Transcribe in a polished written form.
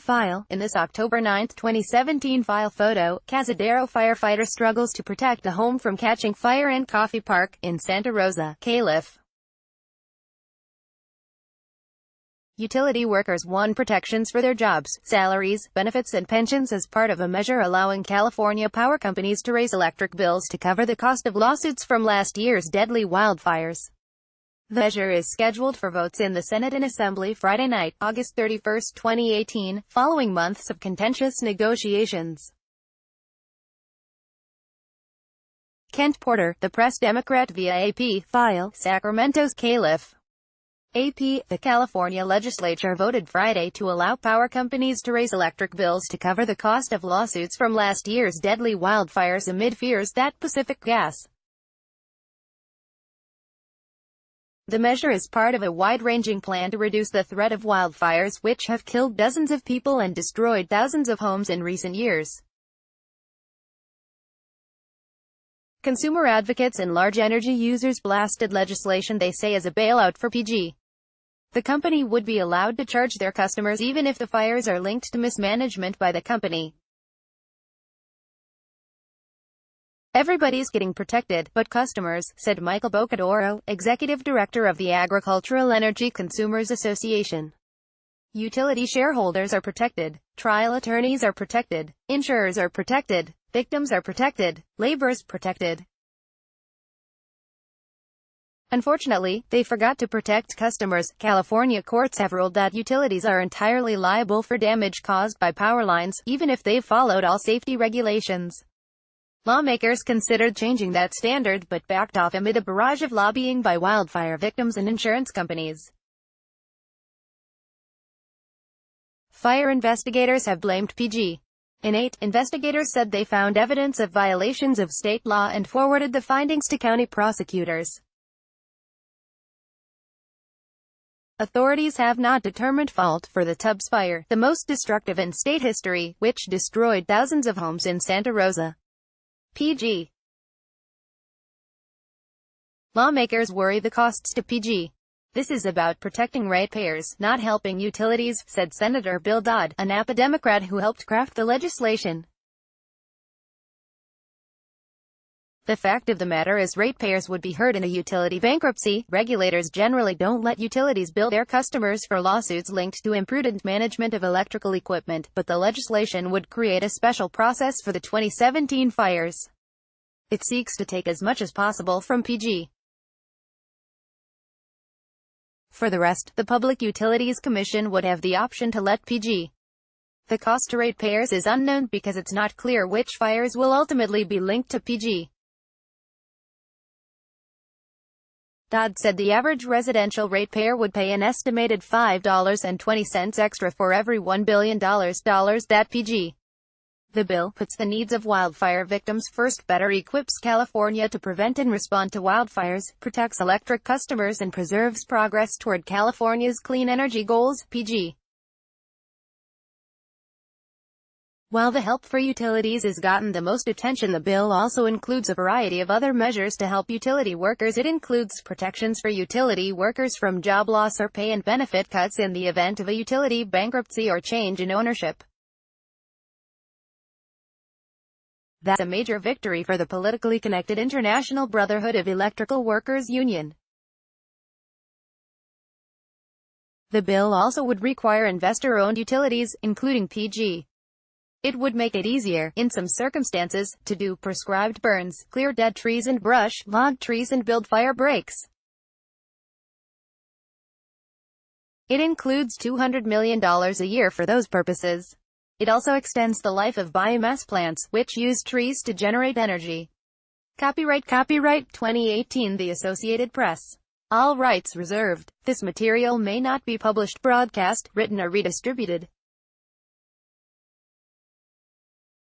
File. In this October 9, 2017 file photo, Cazadero firefighter struggles to protect a home from catching fire in Coffee Park, in Santa Rosa, Calif. Utility workers won protections for their jobs, salaries, benefits and pensions as part of a measure allowing California power companies to raise electric bills to cover the cost of lawsuits from last year's deadly wildfires. The measure is scheduled for votes in the Senate and Assembly Friday night, August 31, 2018, following months of contentious negotiations. Kent Porter, the press Democrat via AP, file, Sacramento's Calif. AP, the California legislature voted Friday to allow power companies to raise electric bills to cover the cost of lawsuits from last year's deadly wildfires amid fears that Pacific Gas. The measure is part of a wide-ranging plan to reduce the threat of wildfires, which have killed dozens of people and destroyed thousands of homes in recent years. Consumer advocates and large energy users blasted legislation they say is a bailout for PG. The company would be allowed to charge their customers even if the fires are linked to mismanagement by the company. Everybody's getting protected, but customers, said Michael Bocadoro, executive director of the Agricultural Energy Consumers Association. Utility shareholders are protected, trial attorneys are protected, insurers are protected, victims are protected, labor's protected. Unfortunately, they forgot to protect customers. California courts have ruled that utilities are entirely liable for damage caused by power lines, even if they've followed all safety regulations. Lawmakers considered changing that standard, but backed off amid a barrage of lobbying by wildfire victims and insurance companies. Fire investigators have blamed PG. Investigators said they found evidence of violations of state law and forwarded the findings to county prosecutors. Authorities have not determined fault for the Tubbs fire, the most destructive in state history, which destroyed thousands of homes in Santa Rosa. PG. Lawmakers worry the costs to PG. This is about protecting ratepayers, not helping utilities, said Senator Bill Dodd, a Napa Democrat who helped craft the legislation. The fact of the matter is ratepayers would be hurt in a utility bankruptcy. Regulators generally don't let utilities bill their customers for lawsuits linked to imprudent management of electrical equipment, but the legislation would create a special process for the 2017 fires. It seeks to take as much as possible from PG. For the rest, the Public Utilities Commission would have the option to let PG. The cost to ratepayers is unknown because it's not clear which fires will ultimately be linked to PG. Dodd said the average residential ratepayer would pay an estimated $5.20 extra for every $1 billion that PG. The bill puts the needs of wildfire victims first, better equips California to prevent and respond to wildfires, protects electric customers and preserves progress toward California's clean energy goals, PG. While the help for utilities has gotten the most attention, the bill also includes a variety of other measures to help utility workers. It includes protections for utility workers from job loss or pay and benefit cuts in the event of a utility bankruptcy or change in ownership. That's a major victory for the politically connected International Brotherhood of Electrical Workers Union. The bill also would require investor-owned utilities, including PG. It would make it easier, in some circumstances, to do prescribed burns, clear dead trees and brush, log trees and build fire breaks. It includes $200 million a year for those purposes. It also extends the life of biomass plants, which use trees to generate energy. Copyright 2018 The Associated Press. All rights reserved. This material may not be published, broadcast, written or redistributed.